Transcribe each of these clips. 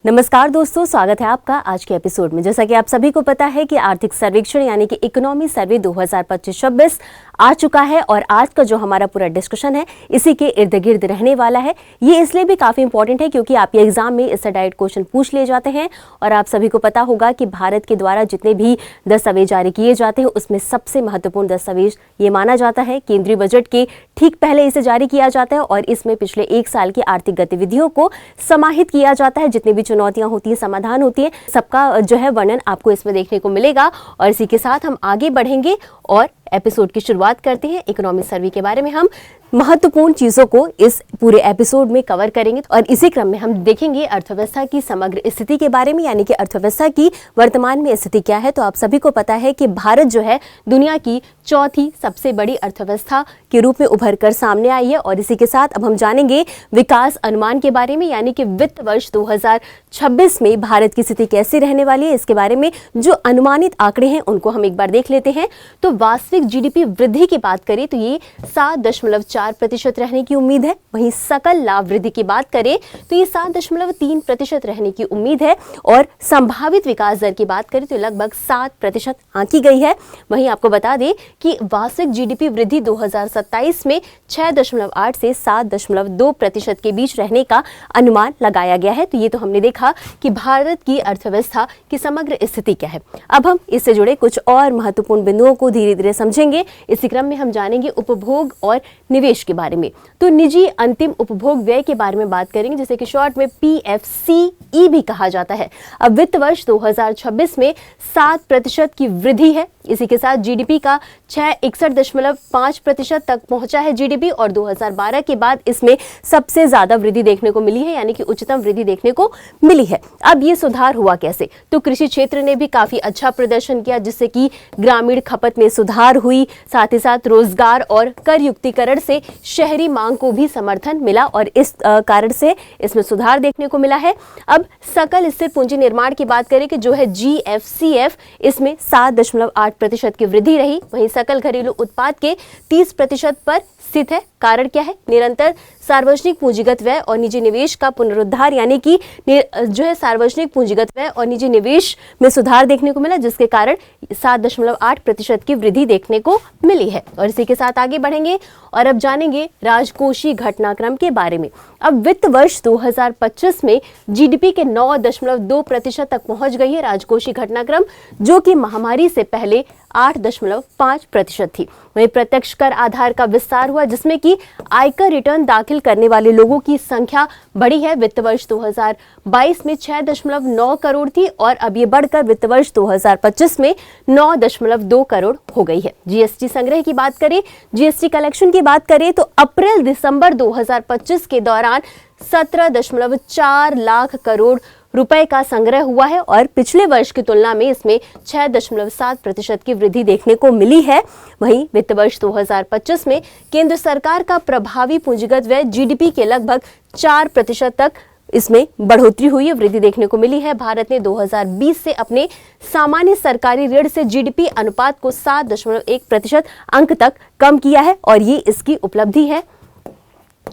नमस्कार दोस्तों, स्वागत है आपका आज के एपिसोड में। जैसा कि आप सभी को पता है कि आर्थिक सर्वेक्षण यानी कि इकोनॉमी सर्वे 2025-26 आ चुका है और आज का जो हमारा पूरा डिस्कशन है इसी के इर्द गिर्द रहने वाला है। ये इसलिए भी काफ़ी इंपॉर्टेंट है क्योंकि आपके एग्जाम में इससे डायरेक्ट क्वेश्चन पूछ लिए जाते हैं और आप सभी को पता होगा कि भारत के द्वारा जितने भी दस्तावेज जारी किए जाते हैं उसमें सबसे महत्वपूर्ण दस्तावेज ये माना जाता है केंद्रीय बजट के ठीक पहले इसे जारी किया जाता है और इसमें पिछले एक साल की आर्थिक गतिविधियों को समाहित किया जाता है। जितनी भी चुनौतियां होती हैं, समाधान होती है, सबका जो है वर्णन आपको इसमें देखने को मिलेगा। और इसी के साथ हम आगे बढ़ेंगे और एपिसोड की शुरुआत करते हैं। इकोनॉमिक सर्वे के बारे में हम महत्वपूर्ण चीजों को इस पूरे एपिसोड में कवर करेंगे और इसी क्रम में हम देखेंगे अर्थव्यवस्था की समग्र स्थिति के बारे में, यानी कि अर्थव्यवस्था की वर्तमान में स्थिति क्या है। तो आप सभी को पता है कि भारत जो है दुनिया की चौथी सबसे बड़ी अर्थव्यवस्था के रूप में उभर कर सामने आई है। और इसी के साथ अब हम जानेंगे विकास अनुमान के बारे में, यानी कि वित्त वर्ष 2026 में भारत की स्थिति कैसी रहने वाली है। इसके बारे में जो अनुमानित आंकड़े हैं उनको हम एक बार देख लेते हैं। तो वास्तविक जीडीपी वृद्धि की बात करें तो ये 7.4% रहने की उम्मीद है। वहीं सकल लाभ वृद्धि की बात करें तो ये 7.3% रहने की उम्मीद है और संभावित विकास दर की बात करें तो लगभग 7% आंकी गई है। वहीं आपको बता दें कि वार्षिक जीडीपी वृद्धि 2027 में 6.8 से 7.2% के बीच रहने का अनुमान लगाया गया है। तो ये तो हमने देखा कि भारत की अर्थव्यवस्था की समग्र स्थिति क्या है। अब हम इससे जुड़े कुछ और महत्वपूर्ण बिंदुओं को धीरे धीरे समझेंगे। इसी क्रम में हम जानेंगे उपभोग और निवेश के बारे में। तो निजी अंतिम उपभोग व्यय के बारे में बात करेंगे, जिसे कि शॉर्ट में PFCE भी कहा जाता है। अब वित्त वर्ष 2026 में 7% की वृद्धि है। इसी के साथ जीडीपी का 61.5% तक पहुंचा है जीडीपी और 2012 के बाद इसमें सबसे ज्यादा वृद्धि देखने को मिली है, यानी कि उच्चतम वृद्धि देखने को मिली है। अब ये सुधार हुआ कैसे? तो कृषि क्षेत्र ने भी काफी अच्छा प्रदर्शन किया, जिससे कि ग्रामीण खपत में सुधार हुई, साथ ही साथ रोजगार और कर युक्तिकरण से शहरी मांग को भी समर्थन मिला और इस कारण से इसमें सुधार देखने को मिला है। अब सकल स्थिर पूंजी निर्माण की बात करें कि जो है GFCF, इसमें 7.8% की वृद्धि रही। वहीं सकल घरेलू उत्पाद के 30% पर स्थित है। कारण क्या है? निरंतर सार्वजनिक पूंजीगत व्यय और निजी निवेश का पुनरुद्धार, यानी कि जो है सार्वजनिक पूंजीगत व्यय और निजी निवेश में सुधार देखने को मिला, जिसके कारण 7.8% की वृद्धि देखने को मिली है। और इसी के साथ आगे बढ़ेंगे और अब जानेंगे राजकोषीय घटनाक्रम के बारे में। अब वित्त वर्ष 2025 में जीडीपी के 9.2% तक पहुंच गई है राजकोषीय घटनाक्रम, जो कि महामारी से पहले 8.5% थी। वहीं प्रत्यक्ष कर आधार का विस्तार हुआ, जिसमें कि आयकर रिटर्न दाखिल करने वाले लोगों की संख्या बढ़ी है। वित्त वर्ष 2022 में 6.9 करोड़ थी और अब ये बढ़कर वित्त वर्ष 2025 में 9.2 करोड़ हो गई है। जीएसटी संग्रह की बात करें, जीएसटी कलेक्शन की बात करें तो अप्रैल दिसंबर 2025 के दौरान 17.4 लाख करोड़ रुपए का संग्रह हुआ है और पिछले वर्ष की तुलना में इसमें 6.7% की वृद्धि देखने को मिली है। वहीं वित्त वर्ष 2025 में केंद्र सरकार का प्रभावी पूंजीगत व्यय जीडीपी के लगभग 4% तक इसमें बढ़ोतरी हुई है, वृद्धि देखने को मिली है। भारत ने 2020 से अपने सामान्य सरकारी ऋण से जीडीपी अनुपात को 7.1% अंक तक कम किया है और ये इसकी उपलब्धि है।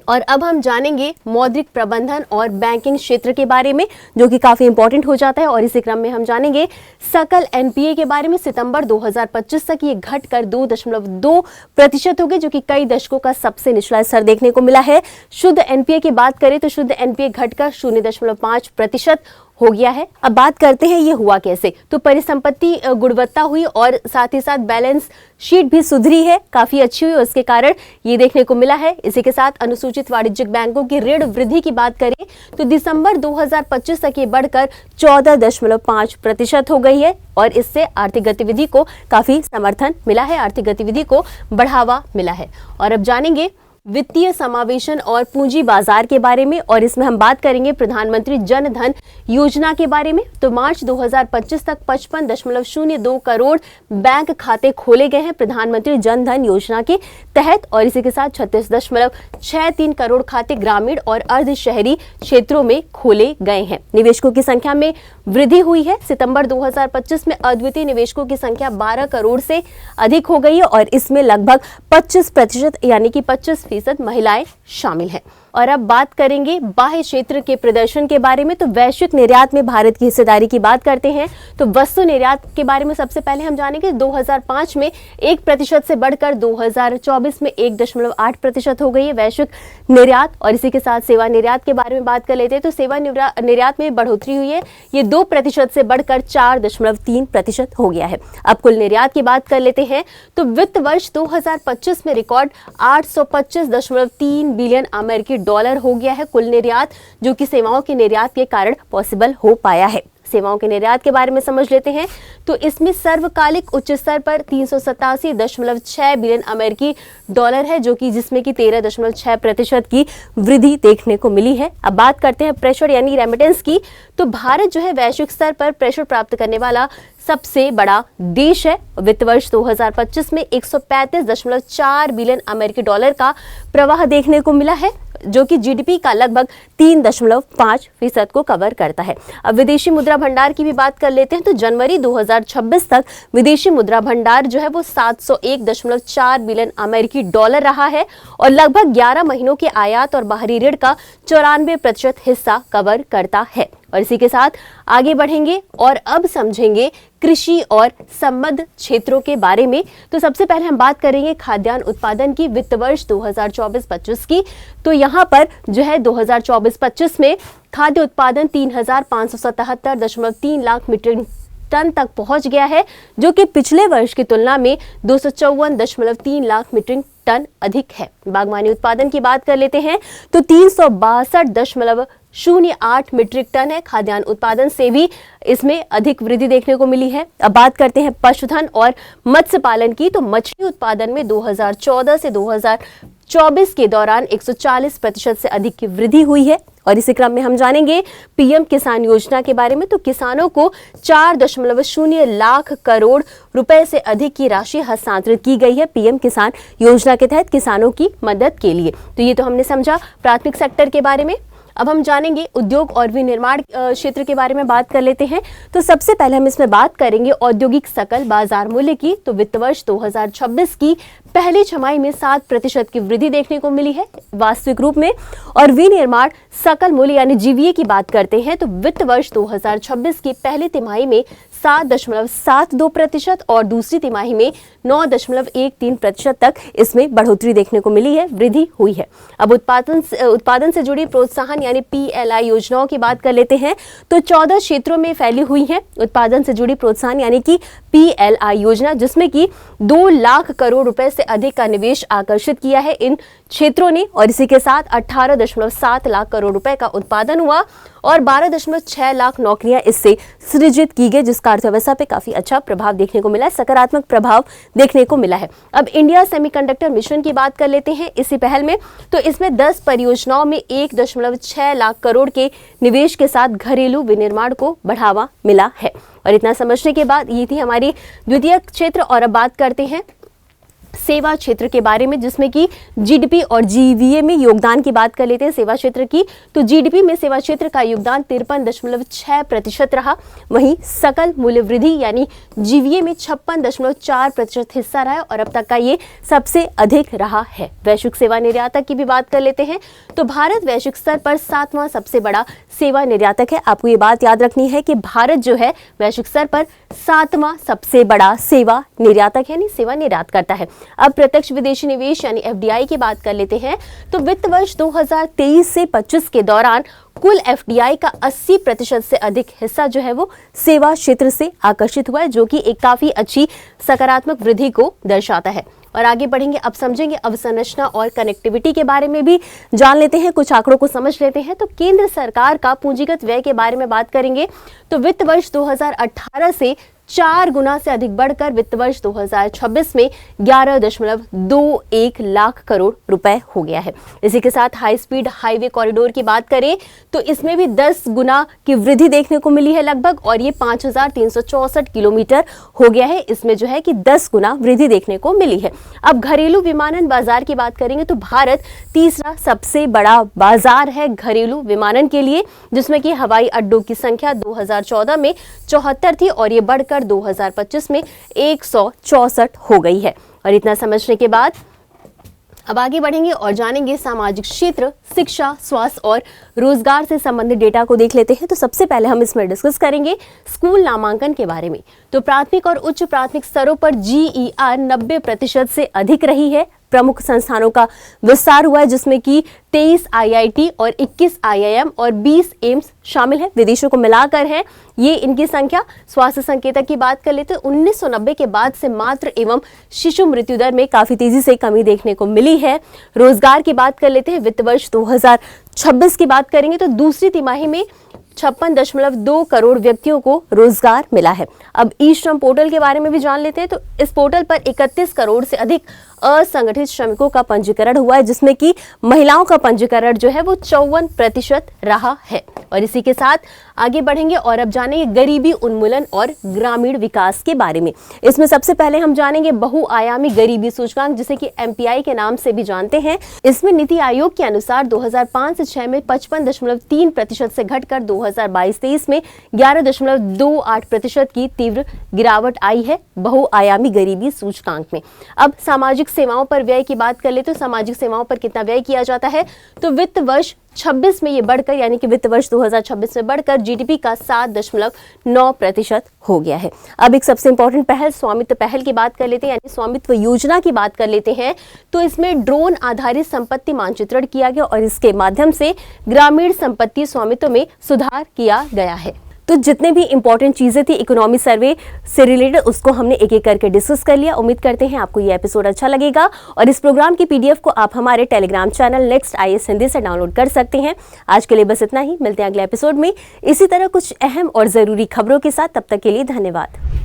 और अब हम जानेंगे मौद्रिक प्रबंधन और बैंकिंग क्षेत्र के बारे में, जो कि काफी इंपॉर्टेंट हो जाता है। और इसी क्रम में हम जानेंगे सकल एनपीए के बारे में। सितंबर 2025 तक ये घटकर 2.2% हो गए, जो कि कई दशकों का सबसे निचला स्तर देखने को मिला है। शुद्ध एनपीए की बात करें तो शुद्ध एनपीए घटकर 0.5% हो गया है। अब बात करते हैं ये हुआ कैसे। तो परिसंपत्ति गुणवत्ता हुई और साथ ही साथ बैलेंस शीट भी सुधरी है, काफी अच्छी हुई, उसके कारण ये देखने को मिला है। इसी के साथ अनुसूचित वाणिज्यिक बैंकों की ऋण वृद्धि की बात करें तो दिसंबर 2025 तक ये बढ़कर 14.5% हो गई है और इससे आर्थिक गतिविधि को काफी समर्थन मिला है, आर्थिक गतिविधि को बढ़ावा मिला है। और अब जानेंगे वित्तीय समावेशन और पूंजी बाजार के बारे में और इसमें हम बात करेंगे प्रधानमंत्री जन धन योजना के बारे में। तो मार्च 2025 तक 55.02 करोड़ बैंक खाते खोले गए हैं प्रधानमंत्री जन धन योजना के तहत और इसी के साथ 36.63 करोड़ खाते ग्रामीण और अर्ध शहरी क्षेत्रों में खोले गए हैं। निवेशकों की संख्या में वृद्धि हुई है। सितंबर 2025 में अद्वितीय निवेशकों की संख्या 12 करोड़ से अधिक हो गई है और इसमें लगभग 25% यानी कि 25% महिलाएं शामिल हैं। और अब बात करेंगे बाह्य क्षेत्र के प्रदर्शन के बारे में। तो वैश्विक निर्यात में भारत की हिस्सेदारी की बात करते हैं तो वस्तु निर्यात के बारे में सबसे पहले हम जानेंगे। 2005 में 1% से बढ़कर 2024 में 1.8% हो गई है वैश्विक निर्यात। और इसी के साथ सेवा निर्यात के बारे में बात कर लेते हैं तो सेवा निर्यात में बढ़ोतरी हुई है, ये 2% से बढ़कर 4.3% हो गया है। अब कुल निर्यात की बात कर लेते हैं तो वित्त वर्ष 2025 में रिकॉर्ड 825.3 बिलियन अमेरिकी डॉलर हो गया है कुल निर्यात, जो कि सेवाओं के निर्यात के कारण पॉसिबल हो पाया है। सेवाओं के निर्यात के बारे में समझ लेते हैं तो इसमें सर्वकालिक उच्च स्तर पर 387.6 बिलियन अमेरिकी डॉलर है, जो कि जिसमें कि 13.6% की वृद्धि देखने को मिली है। अब बात करते हैं प्रेशर यानी रेमिटेंस की। तो भारत जो है वैश्विक स्तर पर प्रेशर प्राप्त करने वाला सबसे बड़ा देश है। वित्त वर्ष 2025 में 135.4 बिलियन अमेरिकी डॉलर का प्रवाह देखने को मिला है, जो कि जीडीपी का लगभग 3.5% को कवर करता है। अब विदेशी मुद्रा भंडार की भी बात कर लेते हैं तो जनवरी 2026 तक विदेशी मुद्रा भंडार जो है वो 701.4 बिलियन अमेरिकी डॉलर रहा है और लगभग 11 महीनों के आयात और बाहरी ऋण का 94% हिस्सा कवर करता है। और इसी के साथ आगे बढ़ेंगे और अब समझेंगे कृषि और संबद्ध क्षेत्रों के बारे में। तो सबसे पहले हम बात करेंगे खाद्यान्न उत्पादन की वित्त वर्ष 2024-25 की। तो यहाँ पर जो है 2024-25 में खाद्य उत्पादन 3,577.3 लाख मीट्रिक टन तक पहुंच गया है, जो कि पिछले वर्ष की तुलना में 254.3 लाख मीट्रिक टन अधिक है। बागवानी उत्पादन की बात कर लेते हैं तो 362.08 मीट्रिक टन है। खाद्यान्न उत्पादन से भी इसमें अधिक वृद्धि देखने को मिली है। अब बात करते हैं पशुधन और मत्स्य पालन की। तो मछली उत्पादन में 2014 से 2024 के दौरान 140% से अधिक की वृद्धि हुई है। और इसी क्रम में हम जानेंगे पीएम किसान योजना के बारे में। तो किसानों को 4.0 लाख करोड़ रुपए से अधिक की राशि हस्तांतरित की गई है पीएम किसान योजना के तहत किसानों की मदद के लिए। तो ये तो हमने समझा प्राथमिक सेक्टर के बारे में। अब हम जानेंगे उद्योग और विनिर्माण क्षेत्र के बारे में बात कर लेते हैं। तो सबसे पहले हम इसमें बात करेंगे औद्योगिक सकल बाजार मूल्य की। तो वित्त वर्ष 2026 की पहली छमाही में 7% की वृद्धि देखने को मिली है वास्तविक रूप में। और विनिर्माण सकल मूल्य यानी जीवीए की बात करते हैं तो वित्त वर्ष 2026 की पहली तिमाही में 7.72% और दूसरी तिमाही में 9.13% तक इसमें बढ़ोतरी देखने को मिली है, वृद्धि हुई है। अब उत्पादन से जुड़ी प्रोत्साहन यानी पीएलआई योजनाओं की बात कर लेते हैं। तो 14 क्षेत्रों में फैली हुई है उत्पादन से जुड़ी प्रोत्साहन यानी कि पीएलआई योजना, जिसमें कि 2 लाख करोड़ रुपए से अधिक का निवेश आकर्षित किया है इन क्षेत्रों ने। और इसी के साथ 18.7 लाख करोड़ रुपए का उत्पादन हुआ और 12.6 लाख नौकरियां इससे सृजित की गई, जिसका अर्थव्यवस्था पे काफी अच्छा प्रभाव देखने को मिला है, सकारात्मक प्रभाव देखने को मिला है। अब इंडिया सेमीकंडक्टर मिशन की बात कर लेते हैं इसी पहल में। तो इसमें 10 परियोजनाओं में 1.6 लाख करोड़ के निवेश के साथ घरेलू विनिर्माण को बढ़ावा मिला है। और इतना समझने के बाद ये थी हमारी द्वितीय क्षेत्र। और अब बात करते हैं सेवा क्षेत्र के बारे में, जिसमें कि जीडीपी और जीवीए में योगदान की बात कर लेते हैं सेवा क्षेत्र की। तो जीडीपी में सेवा क्षेत्र का योगदान 53.6% रहा। वहीं सकल मूल्य वृद्धि यानी जीवीए में 56.4% हिस्सा रहा और अब तक का ये सबसे अधिक रहा है। वैश्विक सेवा निर्यातक की भी बात कर लेते हैं। तो भारत वैश्विक स्तर पर 7वां सबसे बड़ा सेवा निर्यातक है। आपको ये बात याद रखनी है कि भारत जो है वैश्विक स्तर पर 7वां सबसे बड़ा सेवा निर्यातक यानी सेवा निर्यात करता है। अब प्रत्यक्ष विदेशी निवेश यानी एफडीआई की बात कर लेते हैं। तो वित्त वर्ष 2023 से 25 के दौरान कुल एफडीआई का 80% से अधिक हिस्सा जो है वो सेवा क्षेत्र से आकर्षित हुआ है, जो कि एक काफी अच्छी सकारात्मक वृद्धि को दर्शाता है। और आगे बढ़ेंगे, अब समझेंगे अवसंरचना और कनेक्टिविटी के बारे में भी जान लेते हैं, कुछ आंकड़ों को समझ लेते हैं। तो केंद्र सरकार का पूंजीगत व्यय के बारे में बात करेंगे। तो वित्त वर्ष 2018 से 4 गुना से अधिक बढ़कर वित्त वर्ष 2026 में 11.21 लाख करोड़ रुपए हो गया है। इसी के साथ हाई स्पीड हाईवे कॉरिडोर की बात करें तो इसमें भी 10 गुना की वृद्धि देखने को मिली है लगभग, और ये 5364 किलोमीटर हो गया है। इसमें जो है कि 10 गुना वृद्धि देखने को मिली है। अब घरेलू विमानन बाजार की बात करेंगे तो भारत तीसरा सबसे बड़ा बाजार है घरेलू विमानन के लिए, जिसमें कि हवाई अड्डों की संख्या 2014 में 74 थी और ये बढ़कर 2025 में 164 हो गई है। और इतना समझने के बाद अब आगे बढ़ेंगे और जानेंगे सामाजिक क्षेत्र, शिक्षा, स्वास्थ्य और रोजगार से संबंधित डेटा को देख लेते हैं। तो सबसे पहले हम इसमें डिस्कस करेंगे स्कूल नामांकन के बारे में। तो प्राथमिक और उच्च प्राथमिक स्तरों पर GER 90% से अधिक रही है। प्रमुख संस्थानों का विस्तार हुआ है जिसमें कि 23 IIT और 21 IIM और 20 एम्स शामिल है। विदेशों को मिलाकर है ये इनकी संख्या। स्वास्थ्य संकेतक की बात कर लेते हैं 1990 के बाद से मातृ एवं शिशु मृत्यु दर में काफी तेजी से कमी देखने को मिली है। रोजगार की बात कर लेते हैं। वित्त वर्ष 2026 की बात करेंगे तो दूसरी तिमाही में 56.2 करोड़ व्यक्तियों को रोजगार मिला है। अब ई श्रम पोर्टल के बारे में भी जान लेते हैं। तो इस पोर्टल पर 31 करोड़ से अधिक असंगठित श्रमिकों का पंजीकरण हुआ है जिसमें कि महिलाओं का पंजीकरण जो है वो 54% रहा है। और इसी के साथ आगे बढ़ेंगे और अब जानेंगे गरीबी उन्मूलन और ग्रामीण विकास के बारे में। इसमें सबसे पहले हम जानेंगे बहुआयामी गरीबी सूचकांक जिसे कि MPI के नाम से भी जानते हैं। इसमें नीति आयोग के अनुसार 2005 से 6 में 55.3% से घटकर 2022-23 में 11.28% की तीव्र गिरावट आई है बहुआयामी गरीबी सूचकांक में। अब सामाजिक सेवाओं पर व्यय की बात कर ले तो सामाजिक सेवाओं पर कितना व्यय किया जाता है तो वित्त वर्ष 26 में ये बढ़कर यानी कि वित्त वर्ष 2026 में बढ़कर GDP का 7.9% हो गया है। अब एक सबसे इंपॉर्टेंट पहल स्वामित्व पहल की बात कर लेते हैं यानी स्वामित्व योजना की बात कर लेते हैं। तो इसमें ड्रोन आधारित संपत्ति मानचित्रण किया गया और इसके माध्यम से ग्रामीण संपत्ति स्वामित्व में सुधार किया गया है। तो जितने भी इंपॉर्टेंट चीजें थी इकोनॉमी सर्वे से रिलेटेड उसको हमने एक एक करके डिस्कस कर लिया। उम्मीद करते हैं आपको ये एपिसोड अच्छा लगेगा और इस प्रोग्राम की PDF को आप हमारे Telegram channel next IAS Hindi से डाउनलोड कर सकते हैं। आज के लिए बस इतना ही, मिलते हैं अगले एपिसोड में इसी तरह कुछ अहम और जरूरी खबरों के साथ। तब तक के लिए धन्यवाद।